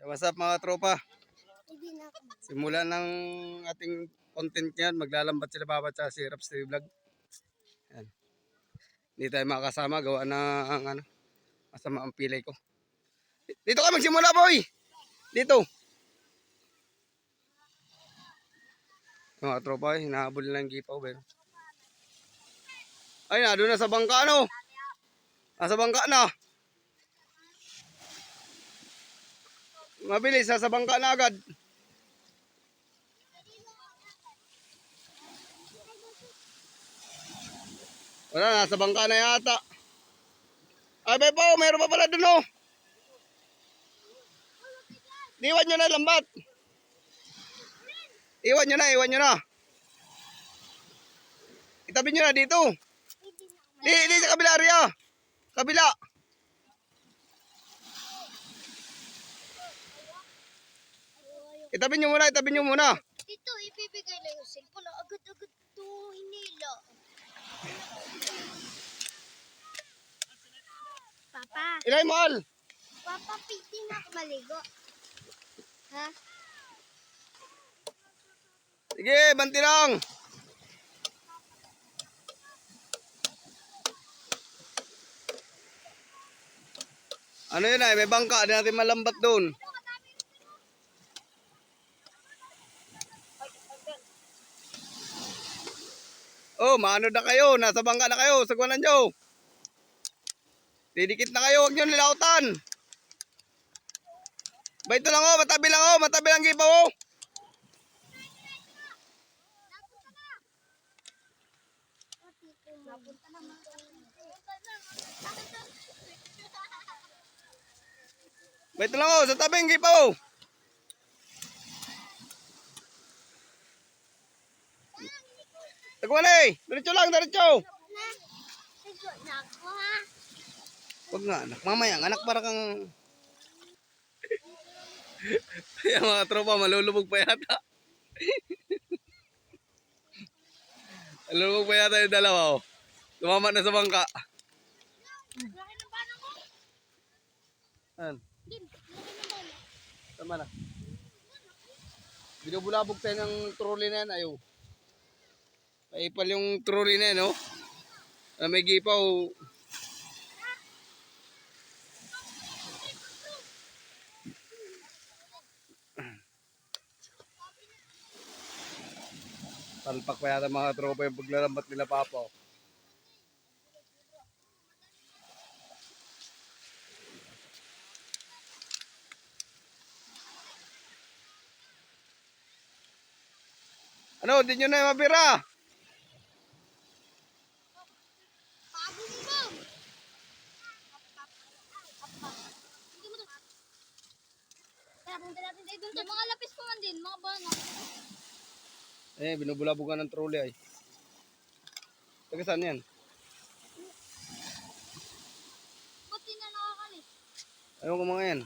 What's up mga tropa? Simula ng ating content ngayon, maglalambat sila Papa at si Raps TV Vlog. Yan. Hindi tayo makakasama, gawa ng masama ang pilay ko. Dito ka magsimula boy! Dito! Mga tropa, hinahabol lang gipaw. Ay na, doon na sa bangka ano? Nasa bangka na. Mabilis, sa bangka na agad. Wala, nasa bangka na yata. Ay, Bepo, mayroon pa pala dun, oh. Iwan nyo na, lambat. Iwan nyo na. Itabi nyo na dito. Di sa kabila area. Kabila. Itabi nyo muna. Dito, ibibigay lang yung cellphone. Agad-agad to, hinila. Papa. Ilay mahal. Papa, piti na ako maligo. Ha? Sige, banti lang. Ano yun ay, may bangka. Di natin malambat doon. Oh, maano na kayo. Nasa bangka na kayo. Sagwanan nyo. Didikit na kayo. Huwag nyo nilautan. Ba ito lang oh. Matabi lang oh. Matabi lang gipaw oh. Ba ito lang oh. Sa tabing gipaw. Sagwan eh. Diretso lang. Diretso. Ligo na ako, ha? Huwag nga anak. Mamaya anak para kang... Kaya mga tropa malulubog pa yata. Malulubog pa yata yung dalawa oh. Tumama na sa bangka. Laki ng bana ko. Ayan. Din, laki ng bana. Tama na. Binubulabog tayo ng trolley na yan. Ayaw. Paipal yung trolley na yan oh. Na may gipaw. Talpak pa yata mga tropa yung paglalambat nila Papa oh. Ano, di nyo na mapira? Pabong-bong. Kaya punta natin tayo dun. May mga lapis pa man din, mga bana. Eh, binubulabugan ng trolley ay. Taga saan yan? Ba't di na nakakalis? Ayaw ko mga yan.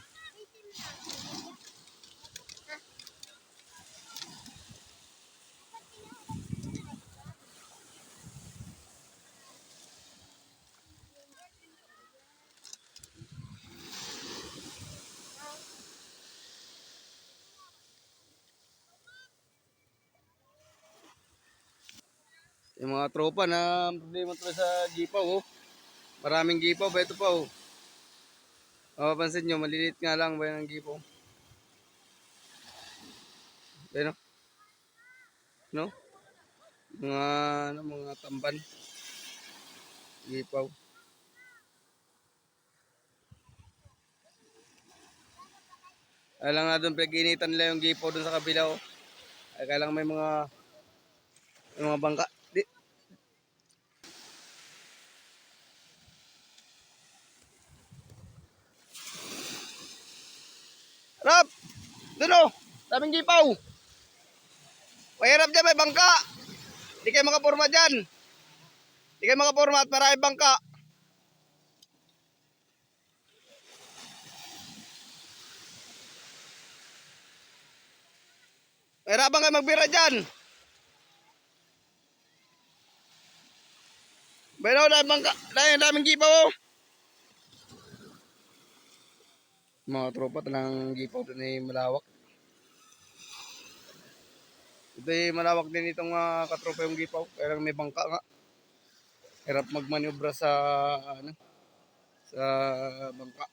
Yung mga tropa na problema to sa gipaw oh. Maraming gipaw pa ito pa oh. Mapapansin nyo, maliliit nga lang ba yan ang gipaw. Ayan oh. No? Mga tamban. Gipaw. Kaya lang nga doon pinag-initan nila yung gipaw doon sa kabila oh. Kaya lang may mga bangka. Rap! Doon oh! Daming gipaw! Mahirap dyan, may bangka! Hindi kayo makapurma dyan! Hindi kayo makapurma at maraming bangka! Mahirapan kayo magbira dyan! Pero daming bangka, daming gipaw oh! Mga tropa talang gipaw doon ay malawak. Ito ay malawak din itong katropa yung gipaw. Kaya lang may bangka nga. Hirap magmanubra sa ano, sa bangka.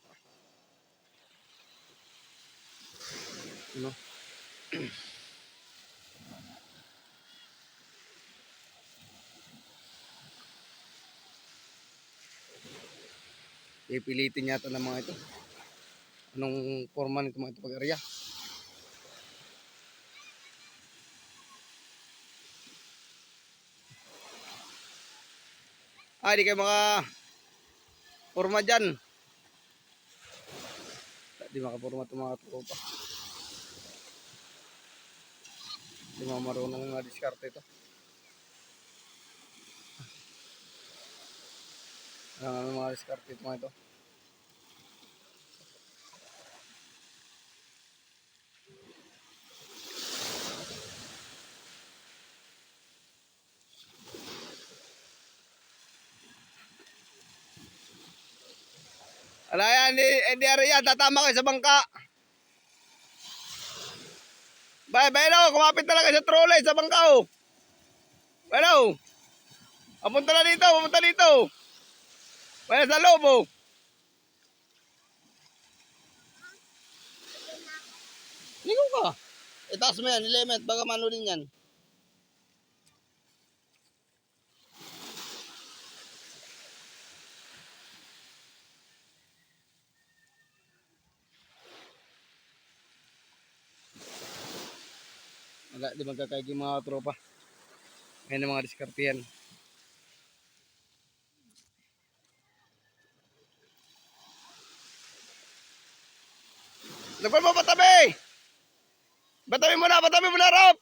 Ano? Pipilitin yata ng mga ito. Anong forma nito mga ito pag-area? Di kayo maka forma dyan. Di makaporma itong mga tropa. Di mga marunong nga diskarte ito. Mga diskarte ito mga ito. Ala yan, hindi ari yan, tatama kayo sa bangka. Bayano, kumapit talaga sa trolley, sa bangka oh. Bayano, papunta na dito, papunta dito. Bayano sa loob oh. Ligo ka. Itaas mo yan, ilimit, baka mano din yan. Wala, di magkakaigi mga tropa. Ngayon ang mga diskarte yan. Nagpal mo patabi! Patabi mo na, Rob!